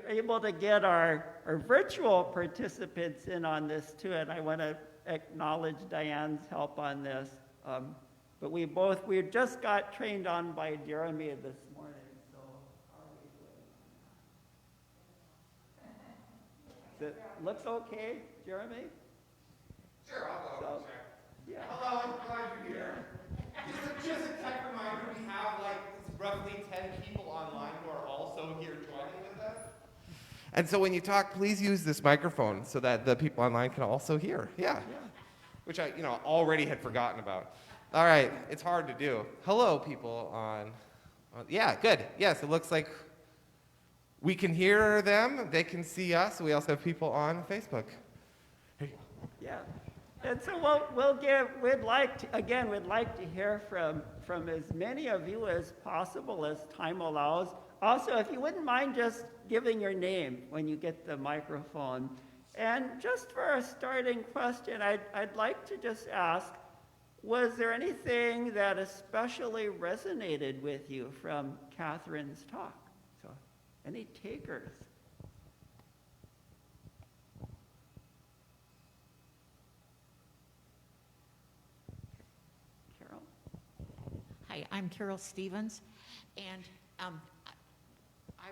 able to get our virtual participants in on this too, and I want to acknowledge Diane's help on this. But we just got trained on by Jeremy this morning, so how are we doing? Looks okay, Jeremy? Sure, I'll go check. Yeah. Hello, I'm glad you're here. Just a tech reminder, we have like roughly 10 people online who are also here joining with us. And so when you talk, please use this microphone so that the people online can also hear. Yeah. Which I, already had forgotten about. All right, it's hard to do. Hello, people on yeah, good. Yes, it looks like we can hear them. They can see us. We also have people on Facebook. Yeah. And so we'd like to hear from as many of you as possible as time allows. Also, if you wouldn't mind just giving your name when you get the microphone. And just for a starting question, I'd like to just ask, was there anything that especially resonated with you from Catherine's talk? So, any takers? Carol? Hi, I'm Carol Stevens, and I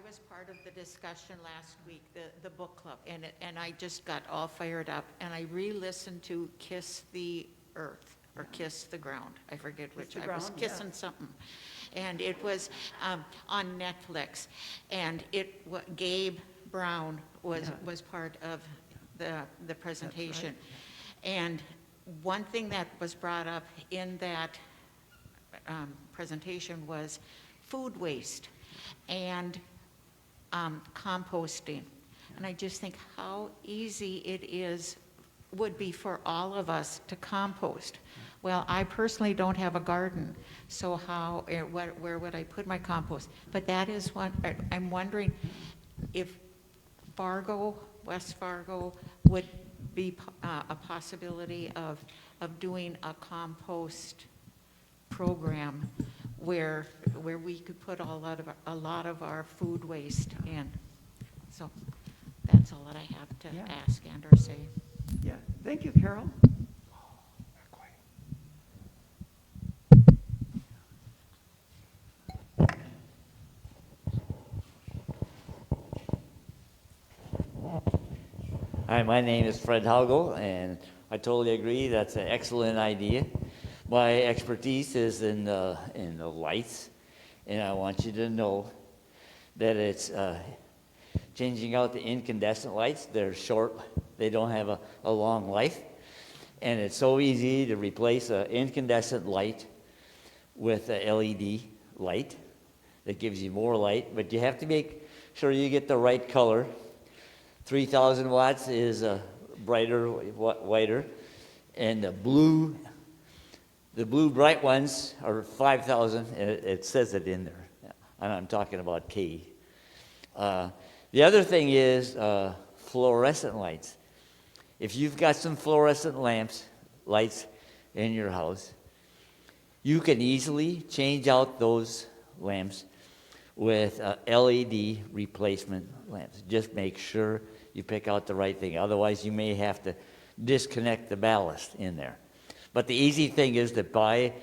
was part of the discussion last week, the book club, and I just got all fired up, and I re-listened to Kiss the Earth, or Kiss the Ground, I forget which, I was kissing something, and it was on Netflix, and Gabe Brown was part of the presentation, and one thing that was brought up in that presentation was food waste and composting. And I just think how easy it would be for all of us to compost. Well, I personally don't have a garden, so where would I put my compost? But that is one, I'm wondering if West Fargo would be a possibility of doing a compost program where we could put a lot of our food waste in. So that's all that I have to ask and or say. Yeah, thank you, Carol. Hi, my name is Fred Haugo, and I totally agree. That's an excellent idea. My expertise is in the lights, and I want you to know that it's changing out the incandescent lights. They're short. They don't have a long life, and it's so easy to replace an incandescent light with a LED light that gives you more light, but you have to make sure you get the right color. 3,000 watts is brighter, whiter, and the blue bright ones are 5,000, and it says it in there. And I'm talking about K. The other thing is fluorescent lights. If you've got some fluorescent lights in your house, you can easily change out those lamps with LED replacement lamps. Just make sure you pick out the right thing. Otherwise, you may have to disconnect the ballast in there. But the easy thing is to buy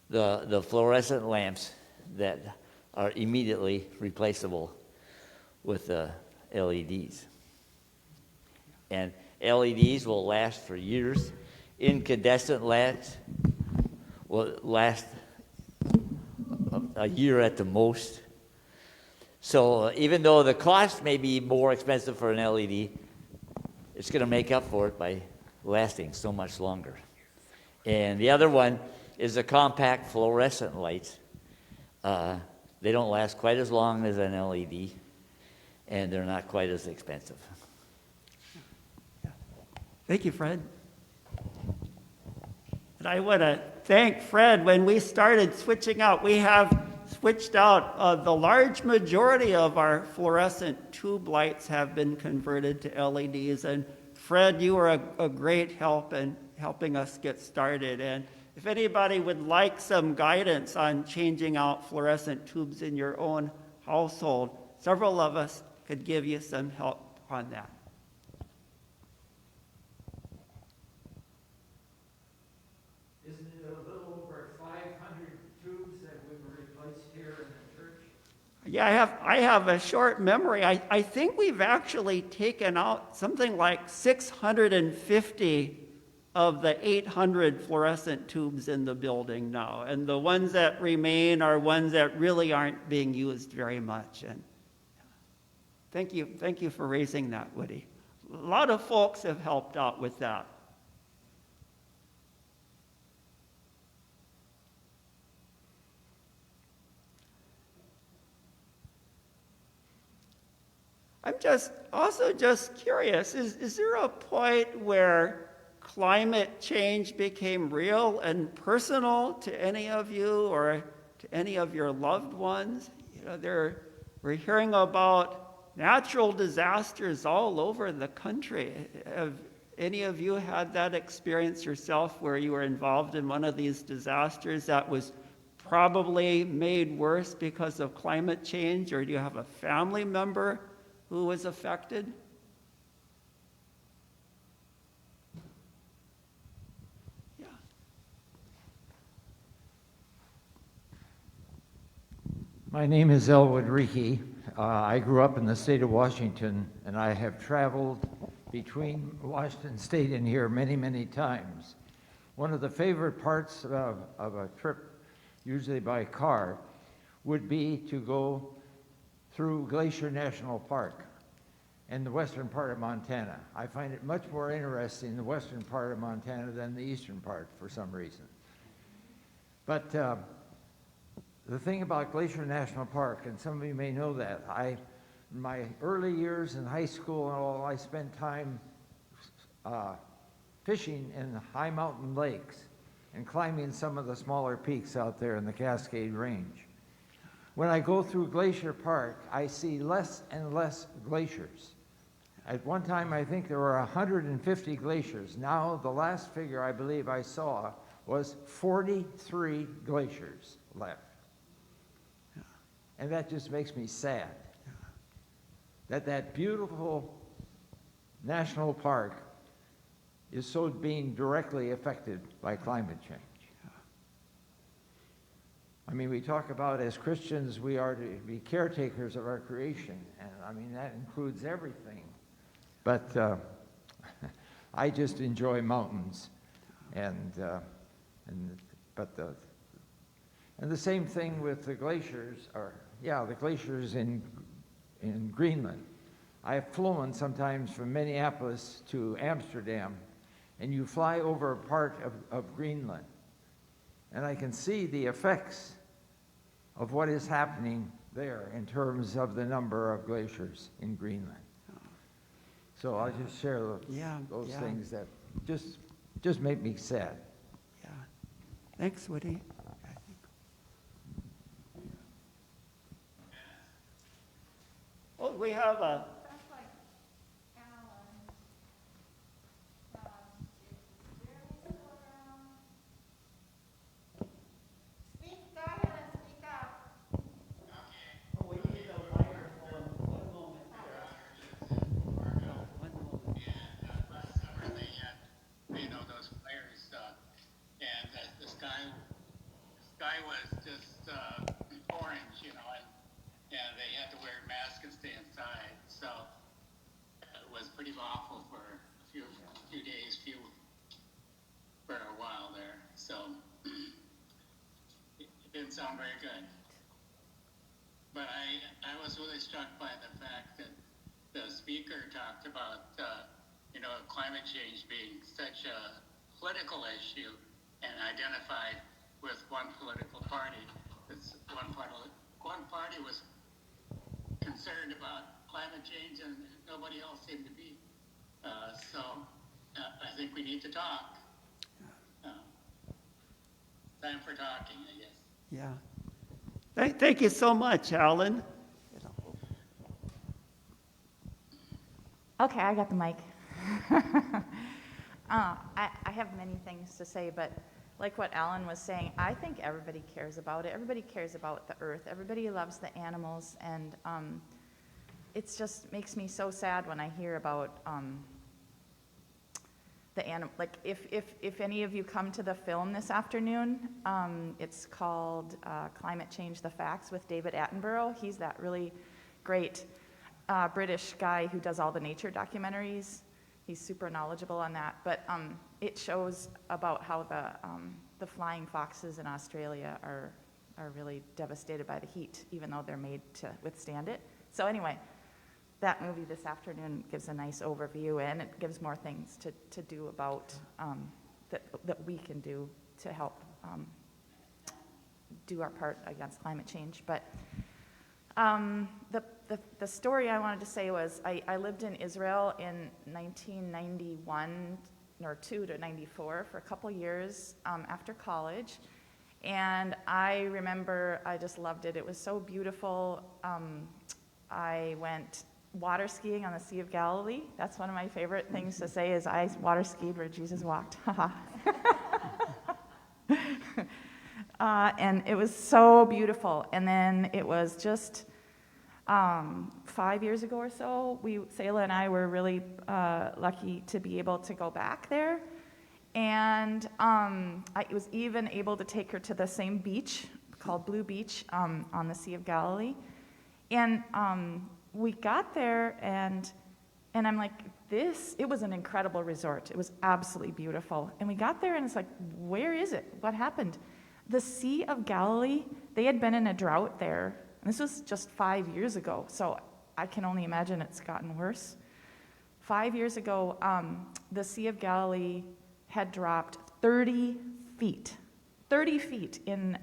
the fluorescent lamps that are immediately replaceable with the LEDs. And LEDs will last for years. Incandescent lamps will last a year at the most. So even though the cost may be more expensive for an LED, it's going to make up for it by lasting so much longer. And the other one is the compact fluorescent lights. They don't last quite as long as an LED, and they're not quite as expensive. Thank you, Fred. And I want to thank Fred. When we started switching out, we have switched out the large majority of our fluorescent tube lights have been converted to LEDs. And Fred, you were a great help in helping us get started. And if anybody would like some guidance on changing out fluorescent tubes in your own household, several of us could give you some help on that. Isn't it a little over 500 tubes that we replaced here in the church? Yeah, I have a short memory. I think we've actually taken out something like 650 of the 800 fluorescent tubes in the building now. And the ones that remain are ones that really aren't being used very much. And thank you for raising that, Woody. A lot of folks have helped out with that. I'm just curious, is there a point where climate change became real and personal to any of you or to any of your loved ones? You know, we're hearing about natural disasters all over the country. Have any of you had that experience yourself where you were involved in one of these disasters that was probably made worse because of climate change, or do you have a family member who was affected? Yeah. My name is Elwood Reekie. I grew up in the state of Washington, and I have traveled between Washington State and here many, many times. One of the favorite parts of a trip, usually by car, would be to go through Glacier National Park in the western part of Montana. I find it much more interesting, the western part of Montana, than the eastern part for some reason. But the thing about Glacier National Park, and some of you may know that, in my early years in high school and all, I spent time fishing in high mountain lakes and climbing some of the smaller peaks out there in the Cascade Range. When I go through Glacier Park, I see less and less glaciers. At one time, I think there were 150 glaciers. Now, the last figure I believe I saw was 43 glaciers left. And that just makes me sad. That beautiful national park is so being directly affected by climate change. I mean, we talk about as Christians, we are to be caretakers of our creation, and I mean, that includes everything. But I just enjoy mountains, and the same thing with the glaciers, the glaciers in Greenland. I have flown sometimes from Minneapolis to Amsterdam, and you fly over a part of Greenland, and I can see the effects of what is happening there in terms of the number of glaciers in Greenland. So I'll just share those things that just make me sad. Yeah. Thanks, Woody. Oh, we have a... Sounds like Alan. Is Jeremy still around? Go ahead and speak up. Oh, we need a microphone. One moment. One moment. Last summer they had, those fires, and the sky was just orange, and they had to wear masks and stay inside. So it was pretty awful for a few days, for a while there. So it didn't sound very good. But I was really struck by the fact that the speaker talked about, climate change being such a political issue and identified with one political party. It's one party was concerned about climate change and nobody else seemed to be. So I think we need to talk. Time for talking, I guess. Yeah. Thank you so much, Alan. Okay, I got the mic. I have many things to say, but like what Alan was saying, I think everybody cares about it. Everybody cares about the earth. Everybody loves the animals, and It's just makes me so sad when I hear about like if any of you come to the film this afternoon, it's called Climate Change: The Facts with David Attenborough. He's that really great British guy who does all the nature documentaries. He's super knowledgeable on that. But it shows about how the flying foxes in Australia are really devastated by the heat, even though they're made to withstand it. So anyway, that movie this afternoon gives a nice overview, and it gives more things to do about that we can do to help do our part against climate change. But the story I wanted to say was I lived in Israel in 1991 or 2 to 94 for a couple years after college. And I remember I just loved it. It was so beautiful. I went water skiing on the Sea of Galilee. That's one of my favorite things to say is I water skied where Jesus walked. And it was so beautiful. And then it was just 5 years ago or so, Selah and I were really lucky to be able to go back there. And I was even able to take her to the same beach called Blue Beach on the Sea of Galilee. And we got there, and I'm like, it was an incredible resort. It was absolutely beautiful. And we got there, and it's like, where is it? What happened? The Sea of Galilee, they had been in a drought there. And this was just 5 years ago, so I can only imagine it's gotten worse. 5 years ago, the Sea of Galilee had dropped 30 feet. 30 feet in,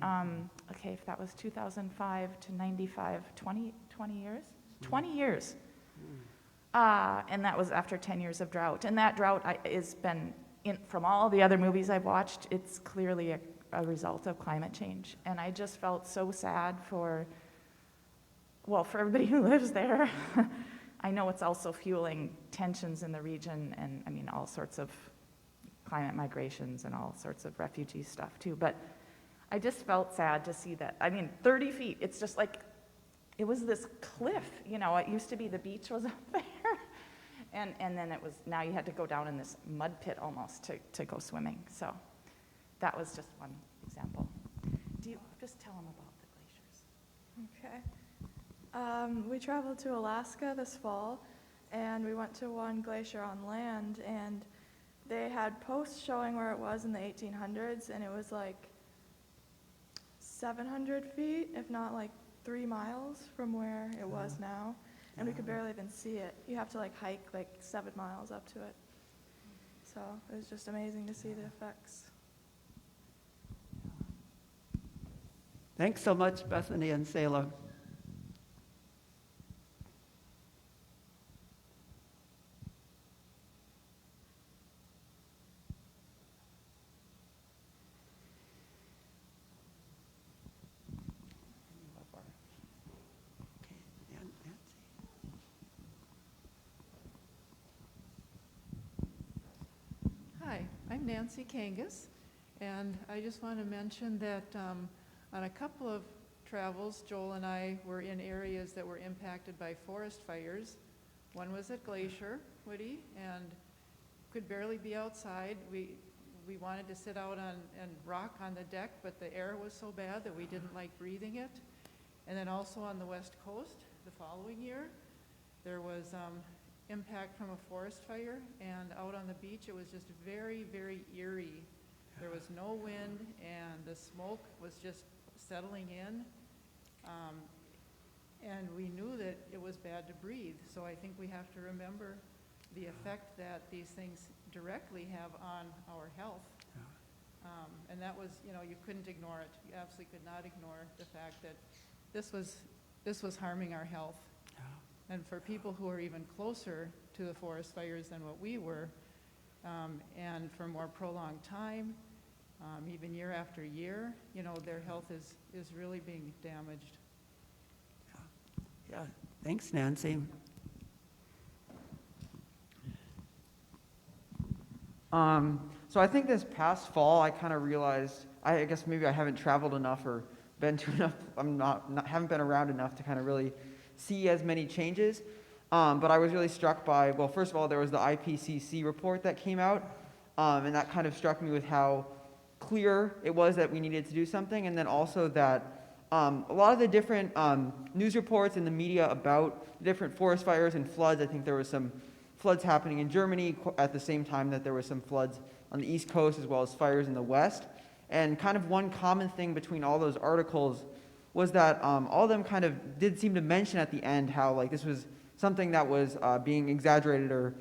if that was 2005 to 95, 20 years? 20 years. And that was after 10 years of drought. And that drought has been, from all the other movies I've watched, it's clearly a result of climate change. And I just felt so sad for everybody who lives there. I know it's also fueling tensions in the region and, I mean, all sorts of climate migrations and all sorts of refugee stuff too. But I just felt sad to see that. I mean, 30 feet, it's just like, it was this cliff, it used to be the beach was up there. And then it was, now you had to go down in this mud pit almost to go swimming. So that was just one example. Do you just tell them about the glaciers? Okay. We traveled to Alaska this fall, and we went to one glacier on land, and they had posts showing where it was in the 1800s, and it was like 700 feet, if not like 3 miles from where it was now, and we could barely even see it. You have to hike 7 miles up to it. So it was just amazing to see the effects. Thanks so much, Bethany and Selah. Hi, I'm Nancy Kangas, and I just want to mention that on a couple of travels, Joel and I were in areas that were impacted by forest fires. One was at Glacier, Woody, and could barely be outside. We wanted to sit out and rock on the deck, but the air was so bad that we didn't like breathing it. And then also on the West Coast, the following year, there was impact from a forest fire, and out on the beach it was just very, very eerie. There was no wind, and the smoke was just settling in, and we knew that it was bad to breathe. So I think we have to remember the effect that these things directly have on our health. And that was, you couldn't ignore it. You absolutely could not ignore the fact that this was harming our health. And for people who are even closer to the forest fires than what we were, and for more prolonged time, even year after year, their health is really being damaged. Yeah, thanks, Nancy. So I think this past fall, I kind of realized, I guess maybe I haven't traveled enough or been to enough, haven't been around enough to kind of really see as many changes. But I was really struck by, well, first of all, there was the Ipcc report that came out, and that kind of struck me with how clear it was that we needed to do something, and then also that a lot of the different news reports in the media about different forest fires and floods, I think there was some floods happening in Germany at the same time that there was some floods on the East Coast as well as fires in the West. And kind of one common thing between all those articles was that all of them kind of did seem to mention at the end how like this was something that was being exaggerated or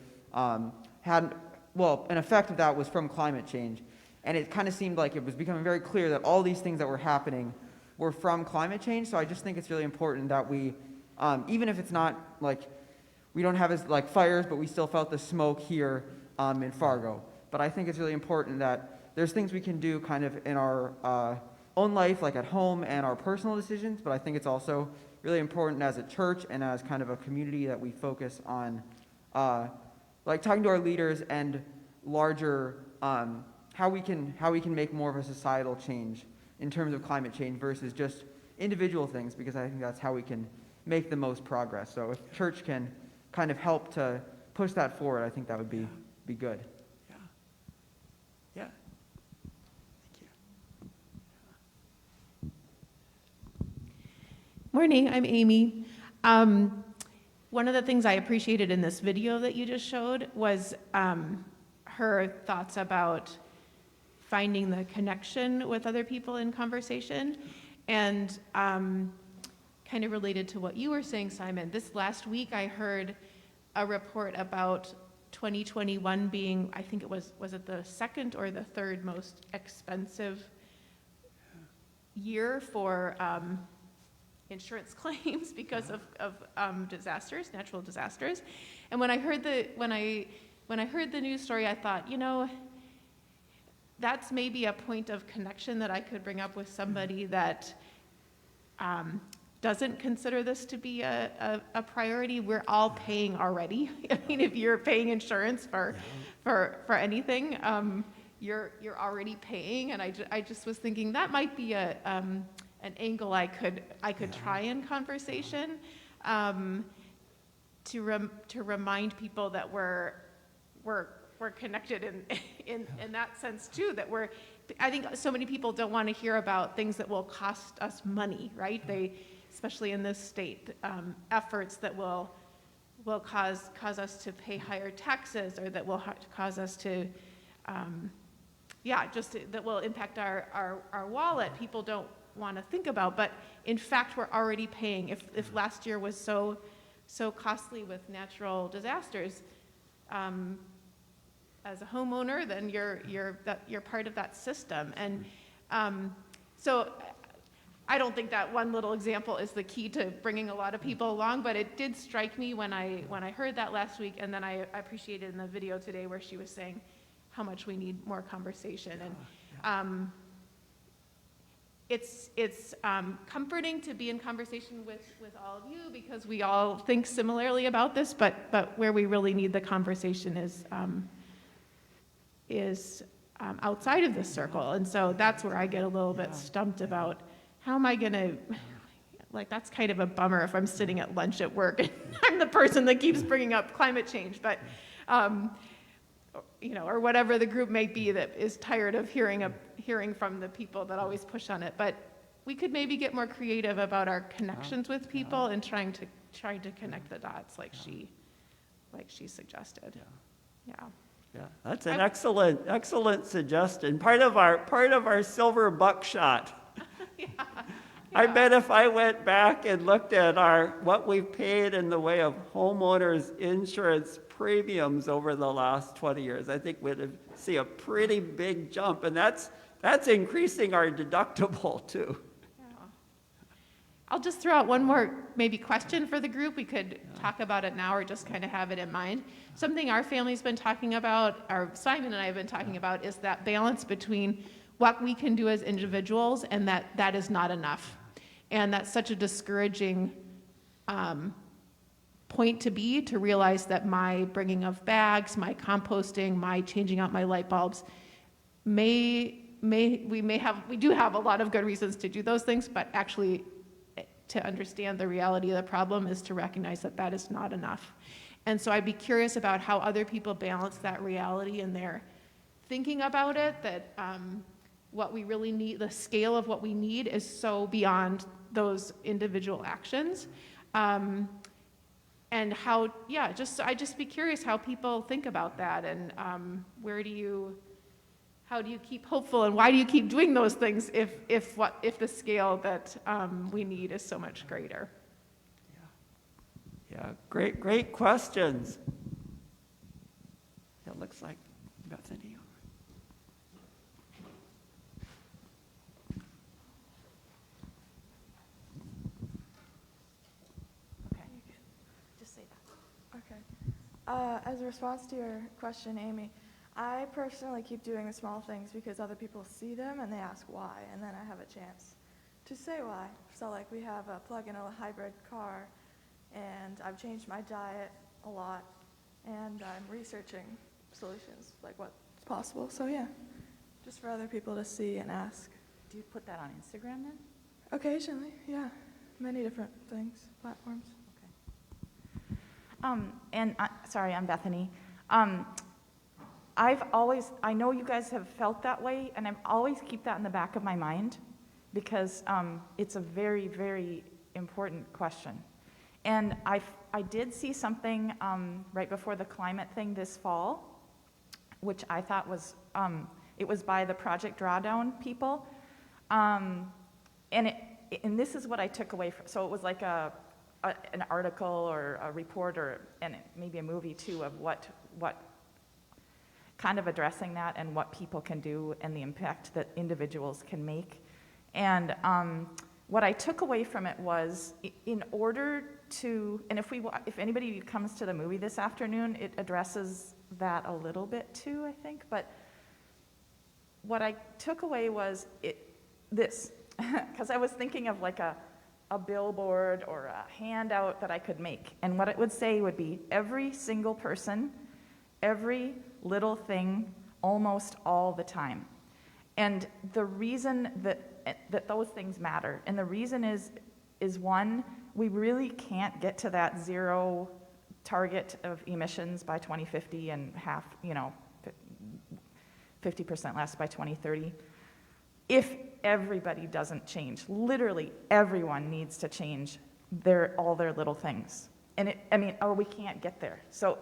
had, well, an effect of that was from climate change. And it kind of seemed like it was becoming very clear that all these things that were happening were from climate change. So I just think it's really important that we, even if it's not like, we don't have as like fires, but we still felt the smoke here in Fargo. But I think it's really important that there's things we can do kind of in our own life, like at home and our personal decisions, but I think it's also really important as a church and as kind of a community that we focus on like talking to our leaders and larger how we can make more of a societal change in terms of climate change versus just individual things, because I think that's how we can make the most progress. So if church can kind of help to push that forward, I think that would be good. Yeah. Thank you. Morning, I'm Amy. One of the things I appreciated in this video that you just showed was her thoughts about finding the connection with other people in conversation. And kind of related to what you were saying, Simon, this last week I heard a report about 2021 being, I think it was it the second or the third most expensive year for insurance claims because of disasters, natural disasters. And when I heard the news story, I thought, you know, that's maybe a point of connection that I could bring up with somebody that doesn't consider this to be a priority. We're all paying already. I mean, if you're paying insurance for anything, you're already paying. And I just was thinking that might be an angle I could try in conversation to remind people that we're connected in that sense too, that I think so many people don't want to hear about things that will cost us money, right? They, especially in this state, efforts that will cause us to pay higher taxes, or that will cause us to, that will impact our wallet. People don't want to think about, but in fact, we're already paying. If last year was so costly with natural disasters, as a homeowner, then you're part of that system. And so I don't think that one little example is the key to bringing a lot of people along, but it did strike me when I heard that last week, and then I appreciated in the video today where she was saying how much we need more conversation. And it's comforting to be in conversation with all of you, because we all think similarly about this, but where we really need the conversation is outside of this circle. And so that's where I get a little bit stumped about how am I gonna, like, that's kind of a bummer if I'm sitting at lunch at work and I'm the person that keeps bringing up climate change, but you know, or whatever the group may be that is tired of hearing from the people that always push on it. But we could maybe get more creative about our connections with people and trying to connect the dots like she suggested. Yeah, that's an excellent suggestion. Part of our silver buckshot. I bet if I went back and looked at what we've paid in the way of homeowners insurance premiums over the last 20 years, I think we'd see a pretty big jump, and that's increasing our deductible too. I'll just throw out one more maybe question for the group. We could talk about it now or just kind of have it in mind. Something our family's been talking about, or Simon and I have been talking about, is that balance between what we can do as individuals and that is not enough. And that's such a discouraging point to realize that my bringing of bags, my composting, my changing out my light bulbs, we do have a lot of good reasons to do those things, but actually to understand the reality of the problem is to recognize that that is not enough. And so I'd be curious about how other people balance that reality in their thinking about it, that what we really need, the scale of what we need is so beyond those individual actions. And how, yeah, I'd just be curious how people think about that, and how do you keep hopeful, and why do you keep doing those things if the scale that we need is so much greater? Yeah, great questions. It looks like Bethany. Okay. As a response to your question, Amy, I personally keep doing the small things because other people see them and they ask why, and then I have a chance to say why. So like we have a plug-in a hybrid car, and I've changed my diet a lot, and I'm researching solutions, like what's possible. So yeah, just for other people to see and ask. Do you put that on Instagram then? Occasionally, yeah. Many different things, platforms. Sorry, I'm Bethany. I know you guys have felt that way, and I always keep that in the back of my mind because it's a very, very important question. And I did see something right before the climate thing this fall, which I thought was, it was by the Project Drawdown people. And this is what I took away from, so it was like an article or a report and maybe a movie too of what kind of addressing that and what people can do and the impact that individuals can make. And what I took away from it was in order to, and if anybody comes to the movie this afternoon, it addresses that a little bit too, I think. But what I took away was this, because I was thinking of like a billboard or a handout that I could make. And what it would say would be every single person, every little thing, almost all the time. And the reason that those things matter, and the reason is one, we really can't get to that zero target of emissions by 2050 and 50% less by 2030 if everybody doesn't change. Literally everyone needs to change all their little things. And we can't get there. So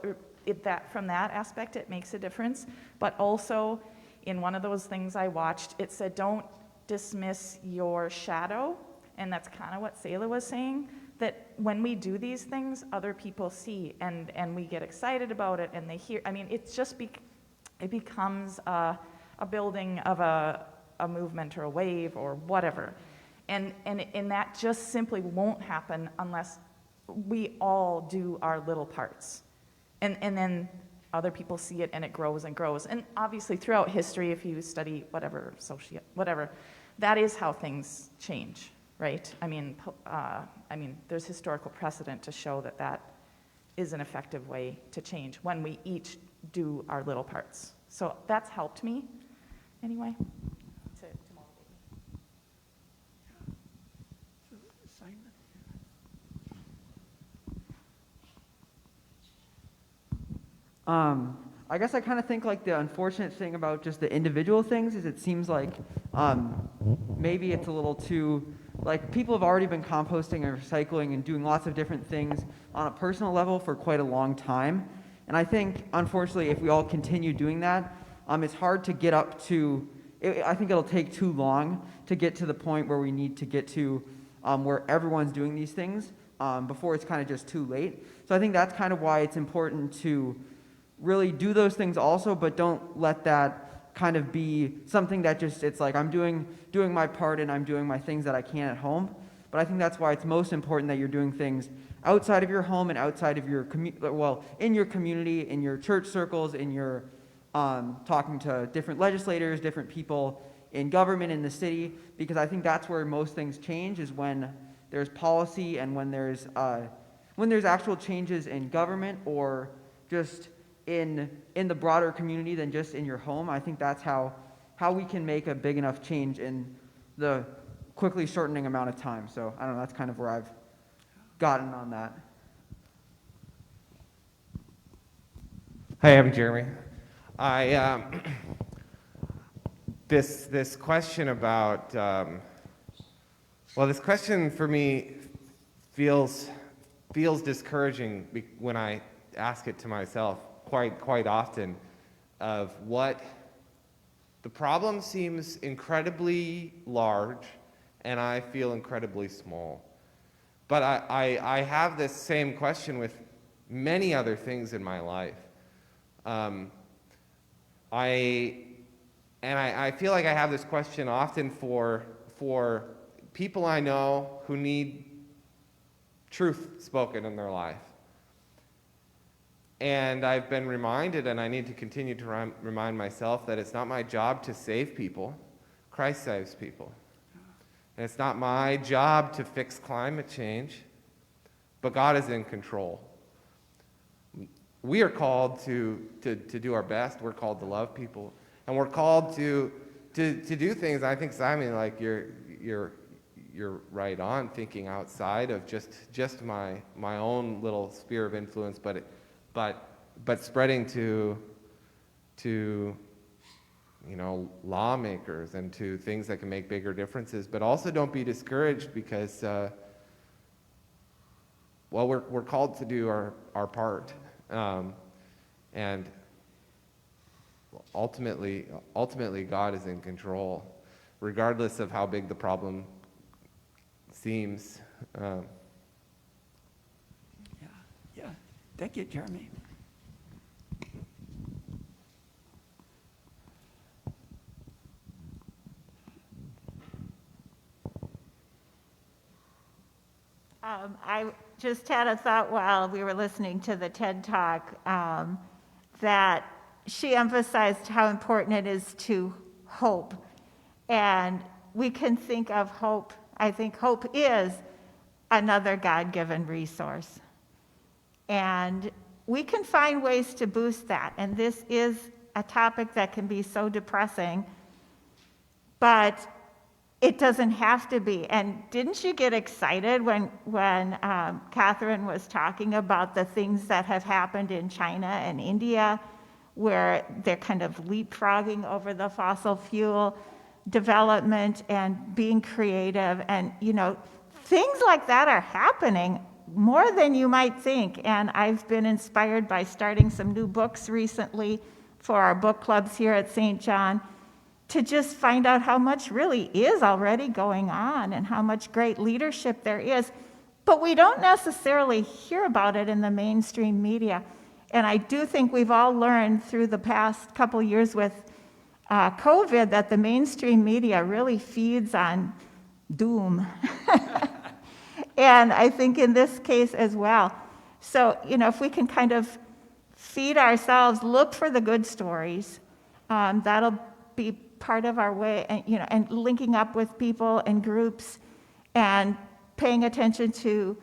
from that aspect, it makes a difference. But also, in one of those things I watched, it said, don't dismiss your shadow. And that's kind of what Selah was saying, that when we do these things, other people see, and we get excited about it, and they hear. It's just it becomes a building of a movement or a wave or whatever. And that just simply won't happen unless we all do our little parts. And then other people see it, and it grows and grows. And obviously throughout history, if you study whatever, that is how things change, right? There's historical precedent to show that is an effective way to change when we each do our little parts. So that's helped me, anyway, to motivate me. Simon. I guess I kind of think like the unfortunate thing about just the individual things is it seems like maybe it's a little too, like people have already been composting and recycling and doing lots of different things on a personal level for quite a long time. And I think, unfortunately, if we all continue doing that, it's hard to get up to, I think it'll take too long to get to the point where we need to get to where everyone's doing these things before it's kind of just too late. So I think that's kind of why it's important to really do those things also, but don't let that kind of be something that just, it's like I'm doing my part and I'm doing my things that I can at home. But I think that's why it's most important that you're doing things outside of your home and outside of your in your community, in your church circles, in your talking to different legislators, different people in government in the city, because I think that's where most things change, is when there's policy and when there's actual changes in government or just in the broader community than just in your home. I think that's how we can make a big enough change in the quickly shortening amount of time. So I don't know, that's kind of where I've gotten on that. Hi, I'm Jeremy. I this question about this question for me feels discouraging when I ask it to myself quite often. Of what the problem seems incredibly large, and I feel incredibly small. But I have this same question with many other things in my life. I feel like I have this question often for people I know who need truth spoken in their life. And I've been reminded, and I need to continue to remind myself, that it's not my job to save people. Christ saves people. And it's not my job to fix climate change, but God is in control. We are called to do our best. We're called to love people, and we're called to do things. I think, Simon, like you're right on, thinking outside of just my own little sphere of influence, but spreading to lawmakers and to things that can make bigger differences. But also don't be discouraged, because we're called to do our part, and ultimately God is in control, regardless of how big the problem seems. Yeah. Thank you, Jeremy. I just had a thought while we were listening to the TED Talk, that she emphasized how important it is to hope. And we can think of hope. I think hope is another God-given resource. And we can find ways to boost that. And this is a topic that can be so depressing, but it doesn't have to be. And didn't you get excited when Catherine was talking about the things that have happened in China and India, where they're kind of leapfrogging over the fossil fuel development and being creative? And, things like that are happening more than you might think. And I've been inspired by starting some new books recently for our book clubs here at St. John, to just find out how much really is already going on and how much great leadership there is. But we don't necessarily hear about it in the mainstream media. And I do think we've all learned through the past couple years with COVID that the mainstream media really feeds on doom. And I think in this case as well. So, if we can kind of feed ourselves, look for the good stories, that'll be part of our way, and linking up with people and groups and paying attention to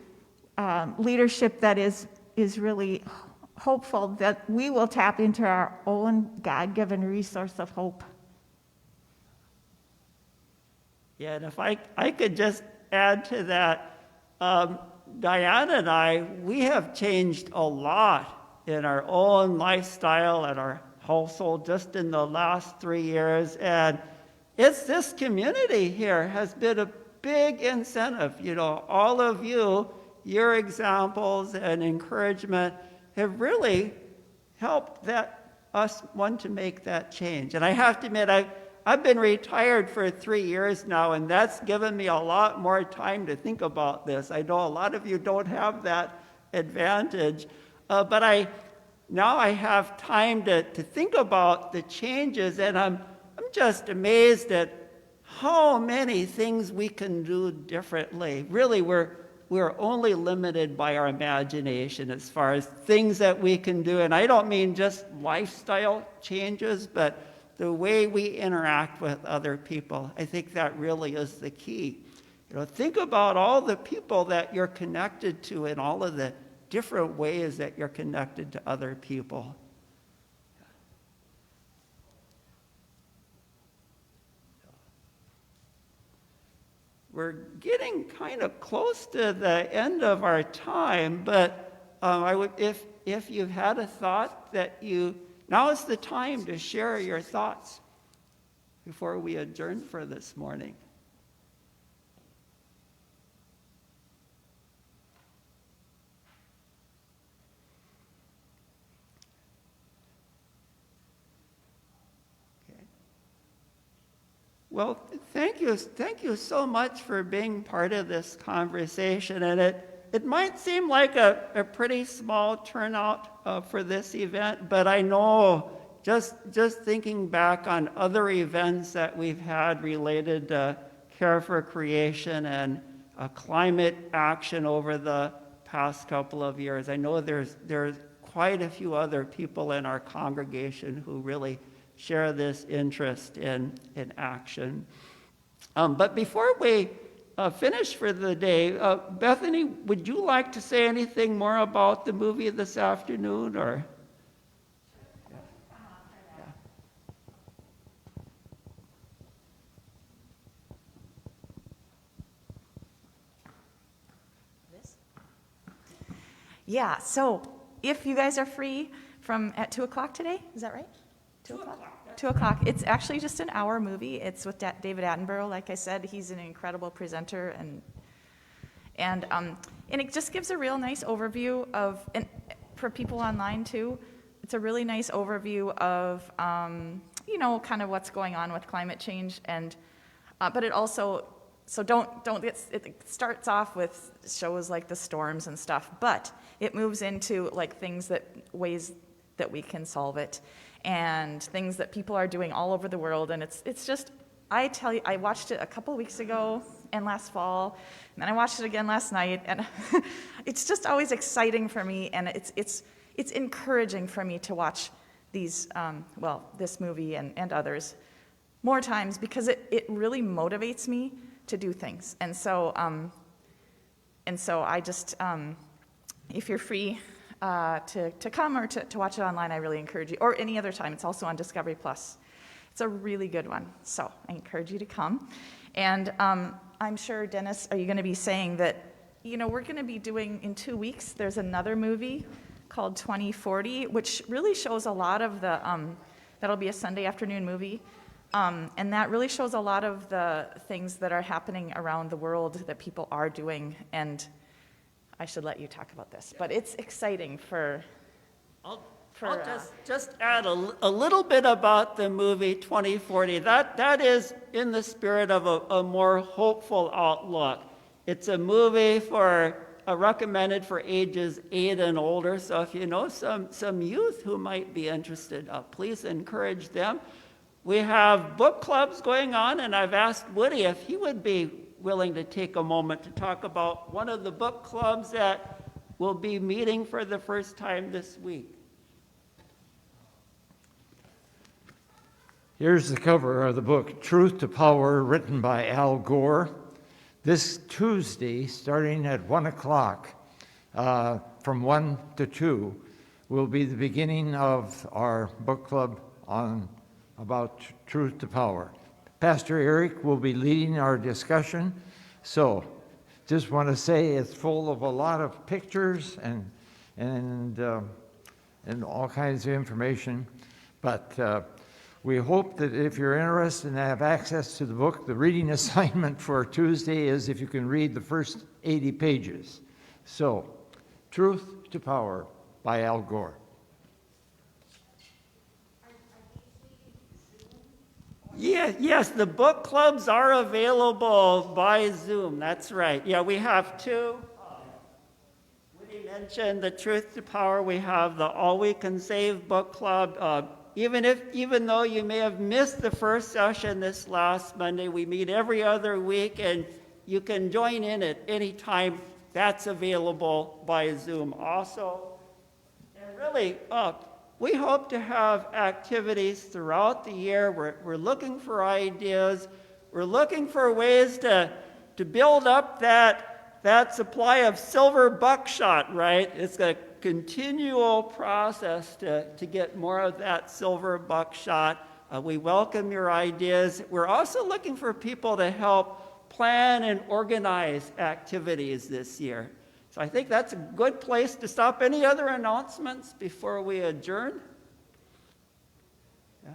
leadership that is really hopeful, that we will tap into our own God-given resource of hope. Yeah, and if I could just add to that, Diana and I, we have changed a lot in our own lifestyle and our household just in the last 3 years. And it's this community here has been a big incentive. All of you, your examples and encouragement have really helped us want to make that change. And I have to admit, I've been retired for 3 years now, and that's given me a lot more time to think about this. I know a lot of you don't have that advantage, but now I have time to think about the changes, and I'm just amazed at how many things we can do differently. Really, we're only limited by our imagination as far as things that we can do. And I don't mean just lifestyle changes, but the way we interact with other people. I think that really is the key. Think about all the people that you're connected to and all of the different ways that you're connected to other people. we're getting kind of close to the end of our time, but if you've had a thought now is the time to share your thoughts before we adjourn for this morning. Well, thank you so much for being part of this conversation. And it might seem like a pretty small turnout for this event, but I know just thinking back on other events that we've had related to care for creation and climate action over the past couple of years, I know there's quite a few other people in our congregation who really share this interest in action. But before we finish for the day, Bethany, would you like to say anything more about the movie this afternoon, or? Yeah, so if you guys are free at 2 o'clock today, is that right? 2 o'clock? 2 o'clock. It's actually just an hour movie. It's with David Attenborough. Like I said, he's an incredible presenter, and it just gives a real nice overview of, and for people online too, it's a really nice overview of, kind of what's going on with climate change, and but it also, so it starts off with shows like the storms and stuff, but it moves into like ways that we can solve it, and things that people are doing all over the world. And it's just, I tell you, I watched it a couple weeks ago and last fall, and then I watched it again last night, and it's just always exciting for me, and it's encouraging for me to watch these, this movie and others more times, because it really motivates me to do things. And so I just, if you're free to come or to watch it online, I really encourage you, or any other time. It's also on Discovery Plus. It's a really good one, so I encourage you to come. And I'm sure, Dennis, are you going to be saying that, we're going to be doing, in 2 weeks, there's another movie called 2040, which really shows a lot of the, that'll be a Sunday afternoon movie, and that really shows a lot of the things that are happening around the world that people are doing. And I should let you talk about this, but it's exciting I'll just add a little bit about the movie 2040. That is in the spirit of a more hopeful outlook. It's a movie recommended for ages 8 and older, so if you know some youth who might be interested, please encourage them. We have book clubs going on, and I've asked Woody if he would be willing to take a moment to talk about one of the book clubs that will be meeting for the first time this week. Here's the cover of the book, Truth to Power, written by Al Gore. This Tuesday, starting at 1 o'clock, from 1 to 2, will be the beginning of our book club about Truth to Power. Pastor Eric will be leading our discussion, so just want to say it's full of a lot of pictures and all kinds of information, but we hope that if you're interested and have access to the book, the reading assignment for Tuesday is if you can read the first 80 pages. So, Truth to Power by Al Gore. Yes, the book clubs are available by Zoom. That's right. Yeah, we have two. Woody mentioned the Truth to Power. We have the All We Can Save book club. Even though you may have missed the first session this last Monday, we meet every other week, and you can join in at any time. That's available by Zoom also. And really, we hope to have activities throughout the year. We're looking for ideas. We're looking for ways to build up that supply of silver buckshot, right? It's a continual process to get more of that silver buckshot. We welcome your ideas. We're also looking for people to help plan and organize activities this year. So I think that's a good place to stop. Any other announcements before we adjourn? Yeah.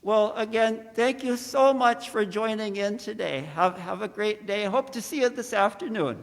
Well, again, thank you so much for joining in today. Have a great day. Hope to see you this afternoon.